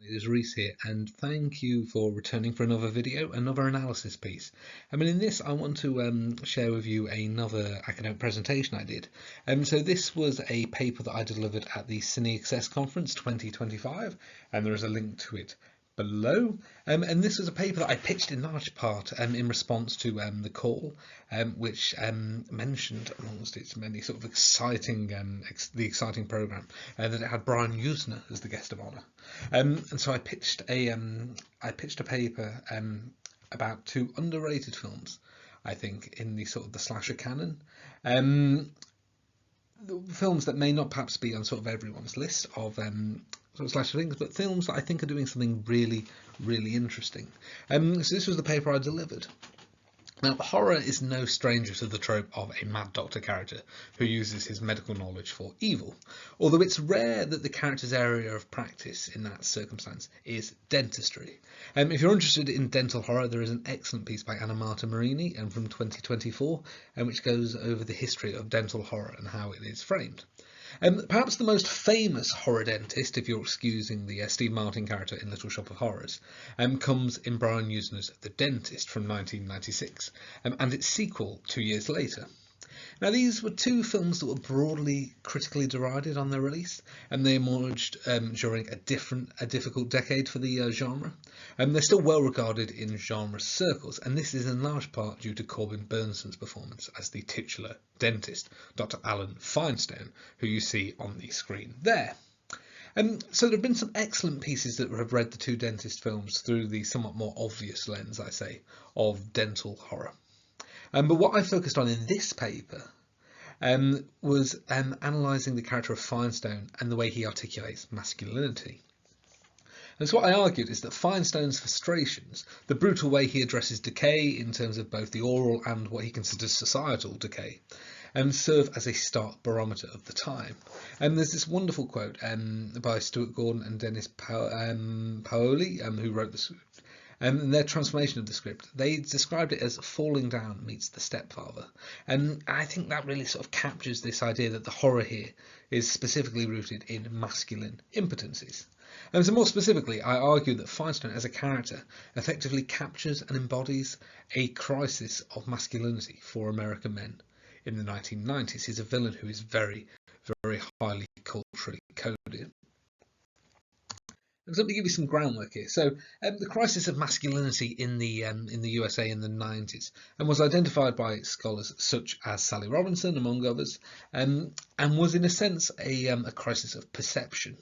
It is Reese here, and thank you for returning for another video, another analysis piece. In this I want to share with you another academic presentation I did. So this was a paper that I delivered at the Cine Access Conference 2025, and there is a link to it below. And this was a paper that I pitched in large part in response to the call, which mentioned amongst its many sort of exciting the exciting program that it had Brian Yuzna as the guest of honour. And so I pitched a paper about two underrated films, I think, in the sort of the slasher canon. The films that may not perhaps be on sort of everyone's list of sort of slasher things, but films that I think are doing something really interesting. So this was the paper I delivered. Now, horror is no stranger to the trope of a mad doctor character who uses his medical knowledge for evil, although it's rare that the character's area of practice in that circumstance is dentistry. If you're interested in dental horror, there is an excellent piece by Anna Marta Marini from 2024, which goes over the history of dental horror and how it is framed. Perhaps the most famous horror dentist, if you're excusing the Steve Martin character in Little Shop of Horrors, comes in Brian Yuzna's The Dentist from 1996, and its sequel 2 years later. Now, these were two films that were broadly critically derided on their release, and they emerged during a difficult decade for the genre. They're still well regarded in genre circles, and this is in large part due to Corbin Bernsen's performance as the titular dentist, Dr. Alan Feinstein, who you see on the screen there. So there have been some excellent pieces that have read the two dentist films through the somewhat more obvious lens, I say, of dental horror. But what I focused on in this paper was analysing the character of Feinstein and the way he articulates masculinity. And so what I argued is that Feinstein's frustrations, the brutal way he addresses decay in terms of both the oral and what he considers societal decay, serve as a stark barometer of the time. There's this wonderful quote by Stuart Gordon and Dennis Paoli, who wrote this. In their transformation of the script, they described it as falling down meets the stepfather. And I think that really sort of captures this idea that the horror here is specifically rooted in masculine impotencies. So more specifically, I argue that Feinstein as a character effectively captures and embodies a crisis of masculinity for American men in the 1990s. He's a villain who is very highly culturally coded. So let me give you some groundwork here. So the crisis of masculinity in the USA in the 90s was identified by scholars such as Sally Robinson, among others, and was in a sense a crisis of perception.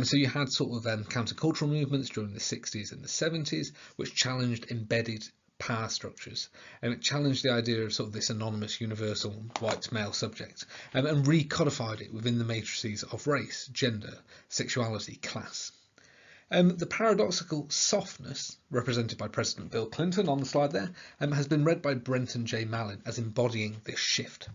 So you had sort of countercultural movements during the 60s and the 70s, which challenged embedded power structures, and it challenged the idea of sort of this anonymous universal white male subject, and recodified it within the matrices of race, gender, sexuality, class. The paradoxical softness, represented by President Bill Clinton on the slide there, has been read by Brenton J. Mallin as embodying this shift.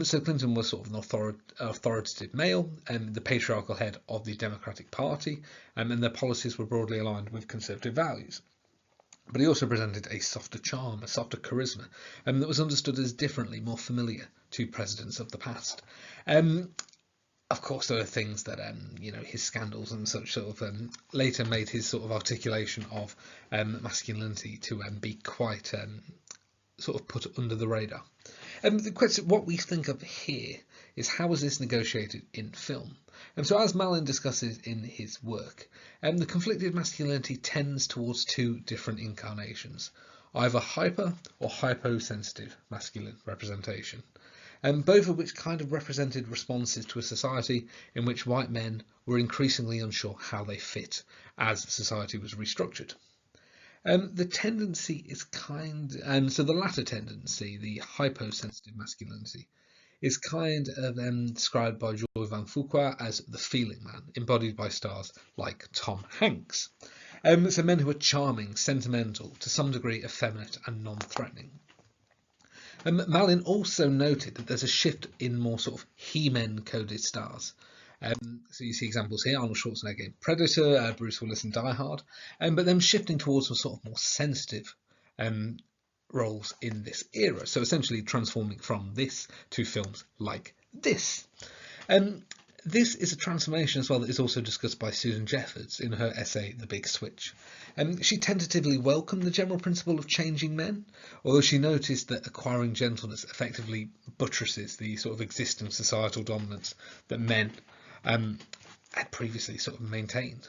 So Clinton was sort of an authoritative male, the patriarchal head of the Democratic Party, and their policies were broadly aligned with conservative values. But he also presented a softer charm, a softer charisma, that was understood as differently, more familiar to presidents of the past. Of course, there are things that his scandals and such sort of later made his sort of articulation of masculinity to be quite sort of put under the radar. The question, what we think of here, is how was this negotiated in film? So as Mallin discusses in his work, the conflicted masculinity tends towards two different incarnations, either hyper or hyposensitive masculine representation. Both of which kind of represented responses to a society in which white men were increasingly unsure how they fit as society was restructured. The tendency is so the latter tendency, the hyposensitive masculinity, is kind of described by Joy Van Fuqua as the feeling man, embodied by stars like Tom Hanks. So men who are charming, sentimental, to some degree effeminate and non-threatening. Mallin also noted that there's a shift in more sort of he-men coded stars. So you see examples here: Arnold Schwarzenegger in Predator, Bruce Willis in Die Hard, but them shifting towards some sort of more sensitive roles in this era. So essentially transforming from this to films like this. This is a transformation as well that is also discussed by Susan Jeffords in her essay The Big Switch. She tentatively welcomed the general principle of changing men, although she noticed that acquiring gentleness effectively buttresses the sort of existing societal dominance that men had previously sort of maintained.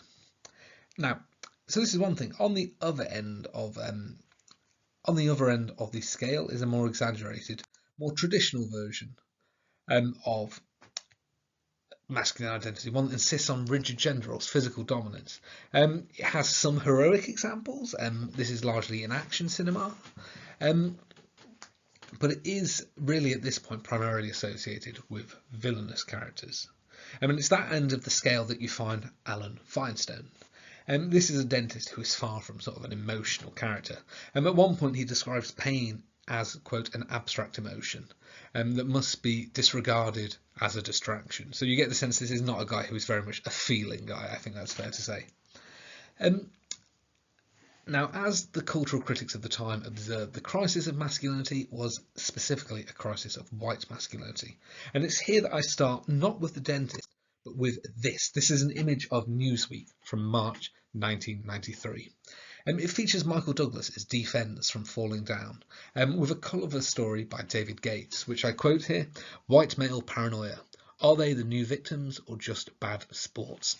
Now, so this is one thing. On the other end of the scale is a more exaggerated, more traditional version of masculine identity, one that insists on rigid gender roles, physical dominance. It has some heroic examples. This is largely in action cinema, but it is really at this point primarily associated with villainous characters. It's that end of the scale that you find Alan Feinstein. This is a dentist who is far from sort of an emotional character. At one point he describes pain as, quote, an abstract emotion that must be disregarded as a distraction. So you get the sense this is not a guy who is very much a feeling guy. I think that's fair to say. Now, as the cultural critics of the time observed, the crisis of masculinity was specifically a crisis of white masculinity. And it's here that I start not with the dentist, but with this. This is an image of Newsweek from March 1993. It features Michael Douglas as Defense from Falling Down, with a cover story by David Gates, which I quote here: "White male paranoia. Are they the new victims or just bad sports?"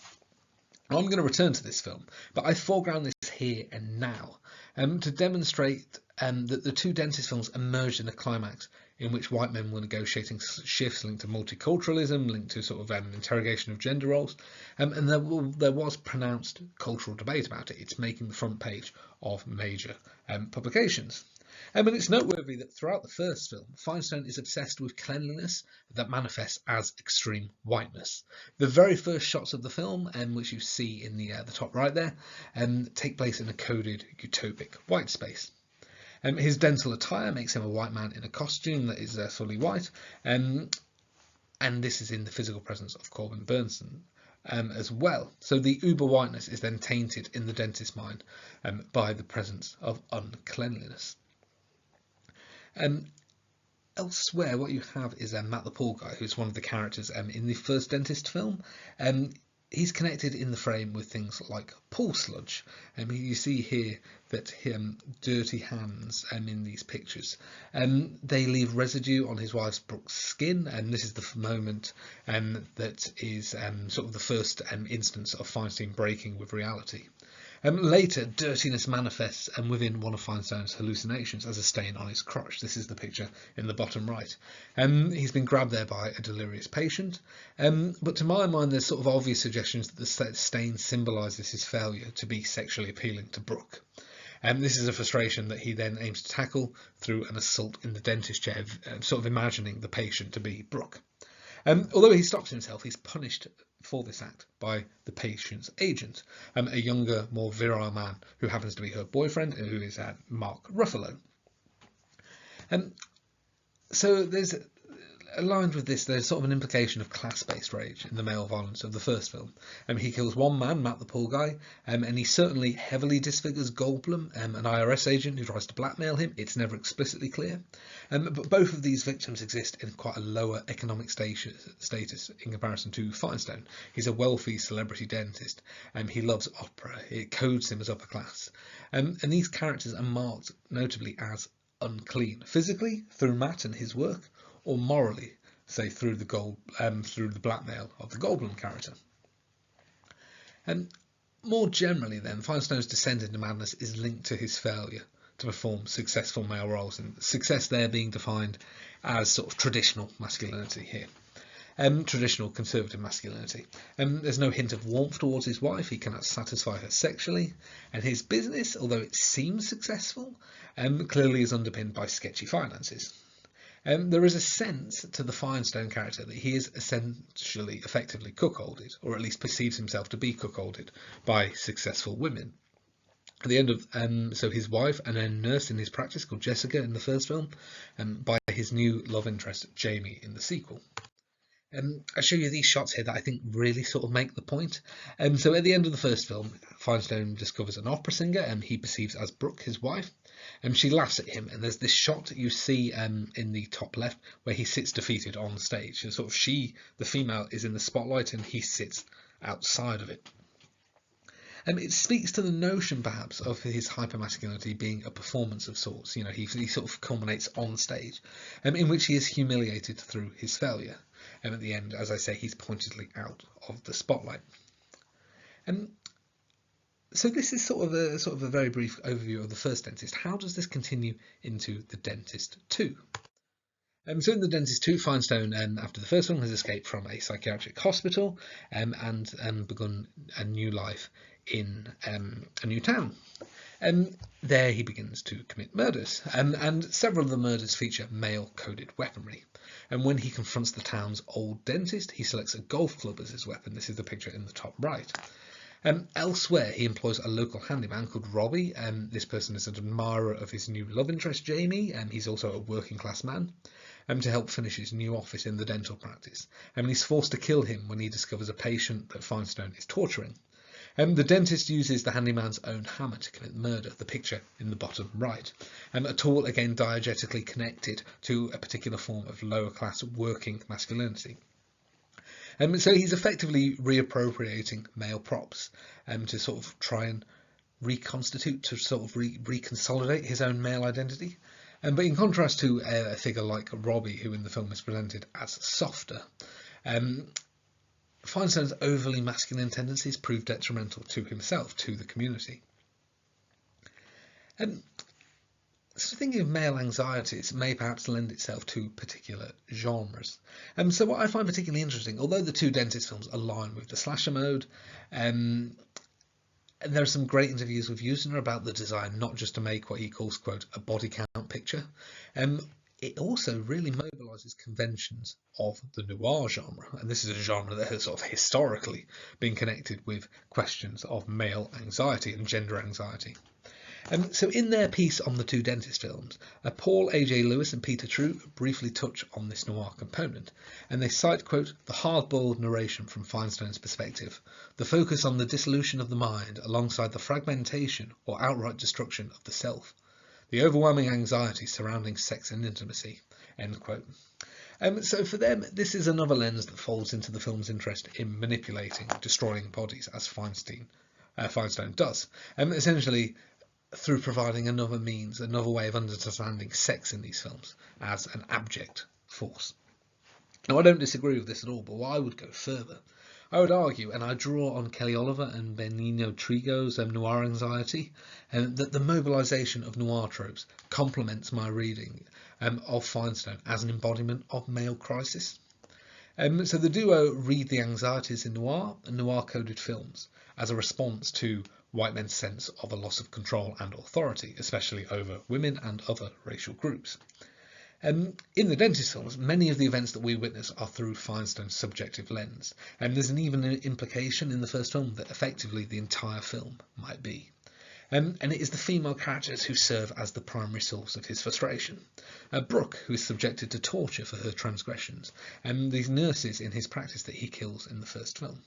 Now, I'm going to return to this film, but I foreground this here and now to demonstrate that the two dentist films emerged in a climax in which white men were negotiating shifts linked to multiculturalism, linked to sort of interrogation of gender roles, and there was pronounced cultural debate about it. It's making the front page of major publications. And it's noteworthy that throughout the first film, Feinstein is obsessed with cleanliness that manifests as extreme whiteness. The very first shots of the film, which you see in the top right there, take place in a coded utopic white space. His dental attire makes him a white man in a costume that is fully white, and this is in the physical presence of Corbin Bernsen as well. So the uber whiteness is then tainted in the dentist's mind by the presence of uncleanliness. Elsewhere, what you have is Matt the Poor Guy, who's one of the characters in the first dentist film. He's connected in the frame with things like pool sludge. You see here that dirty hands in these pictures. They leave residue on his wife's Brooke's skin, and this is the moment that is sort of the first instance of Feinstein breaking with reality. Later, dirtiness manifests within one of Feinstein's hallucinations as a stain on his crotch. This is the picture in the bottom right. He's been grabbed there by a delirious patient, but to my mind there's sort of obvious suggestions that the stain symbolises his failure to be sexually appealing to Brooke. This is a frustration that he then aims to tackle through an assault in the dentist chair, sort of imagining the patient to be Brooke. Although he stops himself, he's punished for this act by the patient's agent, a younger, more virile man who happens to be her boyfriend, who is Mark Ruffalo. So there's aligned with this, there's sort of an implication of class-based rage in the male violence of the first film. He kills one man, Matt the Poor Guy, and he certainly heavily disfigures Goldblum, an IRS agent who tries to blackmail him. It's never explicitly clear. But both of these victims exist in quite a lower economic status in comparison to Feinstein. He's a wealthy celebrity dentist, he loves opera, it codes him as upper class. And these characters are marked notably as unclean, physically through Matt and his work, or morally, say through the blackmail of the Goldblum character. More generally then, Feinstein's descent into madness is linked to his failure to perform successful male roles, and success there being defined as sort of traditional masculinity here. Traditional conservative masculinity. There's no hint of warmth towards his wife, he cannot satisfy her sexually, and his business, although it seems successful, clearly is underpinned by sketchy finances. There is a sense to the Feinstein character that he is essentially effectively cuckolded, or at least perceives himself to be cuckolded by successful women. At the end of so his wife and a nurse in his practice called Jessica in the first film, by his new love interest Jamie in the sequel. I show you these shots here that I think really sort of make the point. So at the end of the first film, Firestone discovers an opera singer he perceives as Brooke, his wife. She laughs at him, and there's this shot you see in the top left where he sits defeated on stage. And sort of she, the female, is in the spotlight and he sits outside of it. It speaks to the notion, perhaps, of his hypermasculinity being a performance of sorts. You know, he sort of culminates on stage, in which he is humiliated through his failure. And at the end, as I say, he's pointedly out of the spotlight. So this is sort of a very brief overview of the first Dentist. How does this continue into the Dentist 2? So in the Dentist 2, Firestone, after the first one, has escaped from a psychiatric hospital and begun a new life in a new town. There he begins to commit murders, and several of the murders feature male-coded weaponry. And when he confronts the town's old dentist, he selects a golf club as his weapon. This is the picture in the top right. Elsewhere, he employs a local handyman called Robbie. This person is an admirer of his new love interest, Jamie, and he's also a working-class man, to help finish his new office in the dental practice. And he's forced to kill him when he discovers a patient that Firestone is torturing. The dentist uses the handyman's own hammer to commit murder, the picture in the bottom right, a tool again diegetically connected to a particular form of lower-class working masculinity. So he's effectively reappropriating male props to sort of try and reconstitute, to sort of reconsolidate his own male identity. But in contrast to a figure like Robbie, who in the film is presented as softer, Firestone's overly masculine tendencies prove detrimental to himself, to the community. So thinking of male anxieties may perhaps lend itself to particular genres. So what I find particularly interesting, although the two Dentist films align with the slasher mode, and there are some great interviews with Yuzna about the desire not just to make what he calls, quote, a body count picture, it also really mobilises conventions of the noir genre, and this is a genre that has sort of historically been connected with questions of male anxiety and gender anxiety. So in their piece on the two Dentist films, Paul A.J. Lewis and Peter True briefly touch on this noir component, and they cite, quote, the hard-boiled narration from Firestone's perspective, the focus on the dissolution of the mind alongside the fragmentation or outright destruction of the self, the overwhelming anxiety surrounding sex and intimacy, end quote. So for them, this is another lens that folds into the film's interest in manipulating, destroying bodies, as Firestone does, essentially through providing another means, another way of understanding sex in these films as an abject force. Now, I don't disagree with this at all, but I would go further. I would argue, and I draw on Kelly Oliver and Benigno Trigo's Noir Anxiety, that the mobilisation of noir tropes complements my reading of Firestone as an embodiment of male crisis. So the duo read the anxieties in noir and noir-coded films as a response to white men's sense of a loss of control and authority, especially over women and other racial groups. In the Dentist films, many of the events that we witness are through Firestone's subjective lens, and there's even an implication in the first film that effectively the entire film might be. And it is the female characters who serve as the primary source of his frustration. Brooke, who is subjected to torture for her transgressions, and these nurses in his practice that he kills in the first film.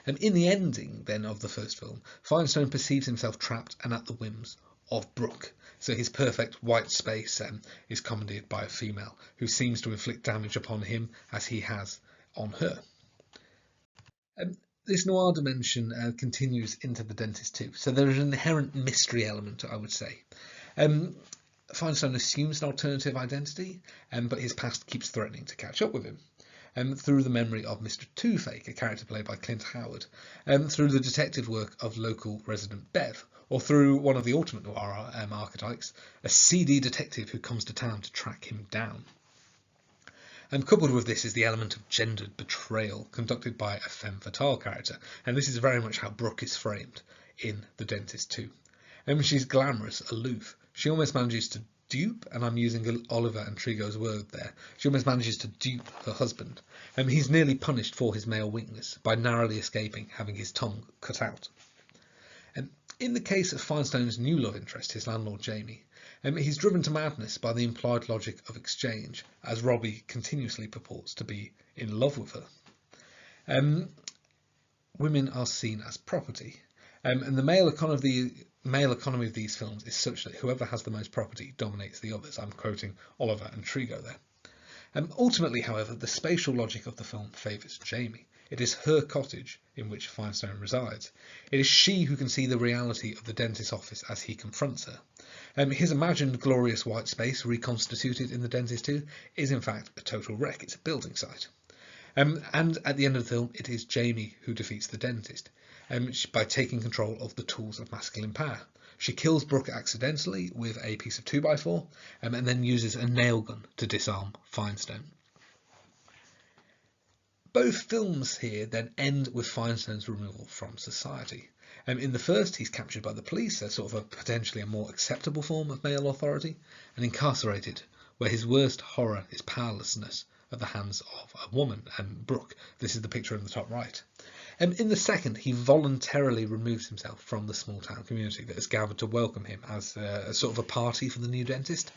In the ending, then, of the first film, Firestone perceives himself trapped and at the whims of Brooke. So his perfect white space is commandeered by a female who seems to inflict damage upon him as he has on her. This noir dimension continues into the Dentist 2. So there is an inherent mystery element, I would say. Firestone assumes an alternative identity, but his past keeps threatening to catch up with him. Through the memory of Mr. Two-Fake, a character played by Clint Howard, through the detective work of local resident Bev, or through one of the ultimate noir archetypes, a seedy detective who comes to town to track him down. Coupled with this is the element of gendered betrayal conducted by a femme fatale character, and this is very much how Brooke is framed in The Dentist 2. She's glamorous, aloof. She almost manages to dupe, and I'm using Oliver and Trigo's word there, she almost manages to dupe her husband. He's nearly punished for his male weakness by narrowly escaping having his tongue cut out. In the case of Finestone's new love interest, his landlord Jamie, he's driven to madness by the implied logic of exchange, as Robbie continuously purports to be in love with her. Women are seen as property, and the male economy of these films is such that whoever has the most property dominates the others. I'm quoting Oliver and Trigo there. Ultimately, however, the spatial logic of the film favours Jamie. It is her cottage in which Finestone resides. It is she who can see the reality of the dentist's office as he confronts her. His imagined glorious white space, reconstituted in The Dentist 2, is in fact a total wreck. It's a building site. And at the end of the film, it is Jamie who defeats the dentist by taking control of the tools of masculine power. She kills Brooke accidentally with a piece of 2x4 and then uses a nail gun to disarm Finestone. Both films here then end with Finestone's removal from society. In the first, he's captured by the police as sort of potentially a more acceptable form of male authority, and incarcerated, where his worst horror is powerlessness at the hands of a woman, Brooke. This is the picture in the top right. In the second, he voluntarily removes himself from the small town community that has gathered to welcome him as a sort of a party for the new dentist.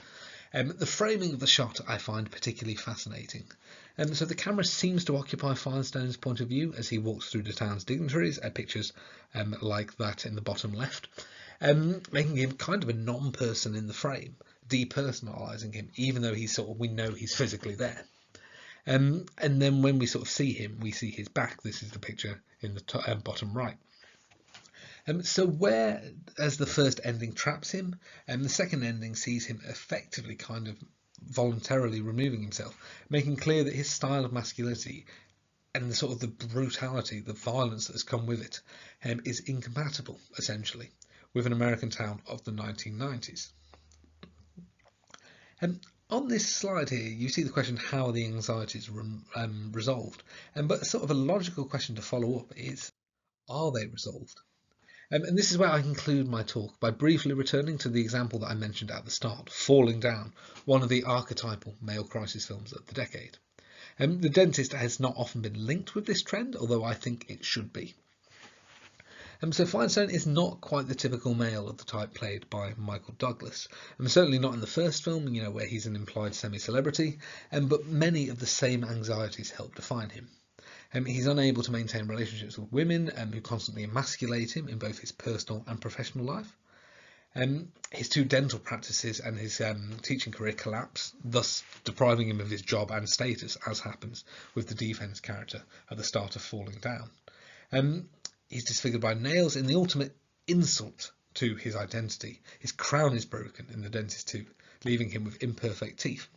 The framing of the shot I find particularly fascinating. So the camera seems to occupy Finestone's point of view as he walks through the town's dignitaries, pictures like that in the bottom left, making him kind of a non-person in the frame, depersonalising him, even though we know he's physically there. And then when we sort of see him, we see his back. This is the picture in the bottom right. So whereas the first ending traps him, the second ending sees him effectively kind of voluntarily removing himself, making clear that his style of masculinity and the sort of the brutality, the violence that has come with it, is incompatible, essentially, with an American town of the 1990s. On this slide here, you see the question, how are the anxieties resolved? But sort of a logical question to follow up is, are they resolved? And this is where I conclude my talk by briefly returning to the example that I mentioned at the start, Falling Down, one of the archetypal male crisis films of the decade. The Dentist has not often been linked with this trend, although I think it should be. So Finestone is not quite the typical male of the type played by Michael Douglas, and certainly not in the first film, where he's an implied semi-celebrity, but many of the same anxieties help define him. He's unable to maintain relationships with women who constantly emasculate him in both his personal and professional life. His two dental practices and his teaching career collapse, thus depriving him of his job and status, as happens with the defence character at the start of Falling Down. He's disfigured by nails in the ultimate insult to his identity. His crown is broken in The Dentist 2, leaving him with imperfect teeth.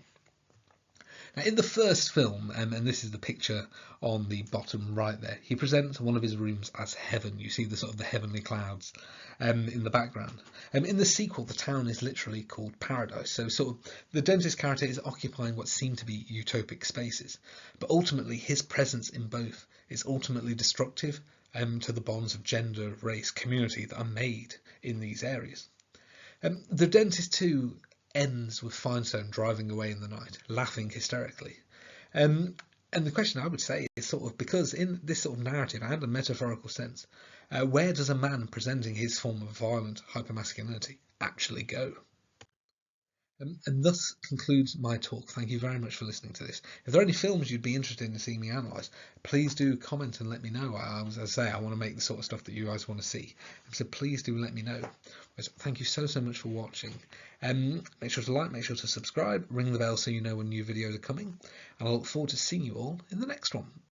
Now, in the first film, and this is the picture on the bottom right there, he presents one of his rooms as heaven. You see the sort of the heavenly clouds in the background. In the sequel, the town is literally called paradise. So sort of the dentist character is occupying what seem to be utopic spaces, but ultimately his presence in both is ultimately destructive to the bonds of gender, race, community that are made in these areas. The Dentist 2 ends with Finestone driving away in the night, laughing hysterically. And the question I would say is sort of, because in this sort of narrative and a metaphorical sense, where does a man presenting his form of violent hypermasculinity actually go? And thus concludes my talk. Thank you very much for listening to this. If there are any films you'd be interested in seeing me analyse, please do comment and let me know. As I say, I want to make the sort of stuff that you guys want to see. So please do let me know. Thank you so much for watching. Make sure to like, make sure to subscribe, ring the bell so you know when new videos are coming. And I look forward to seeing you all in the next one.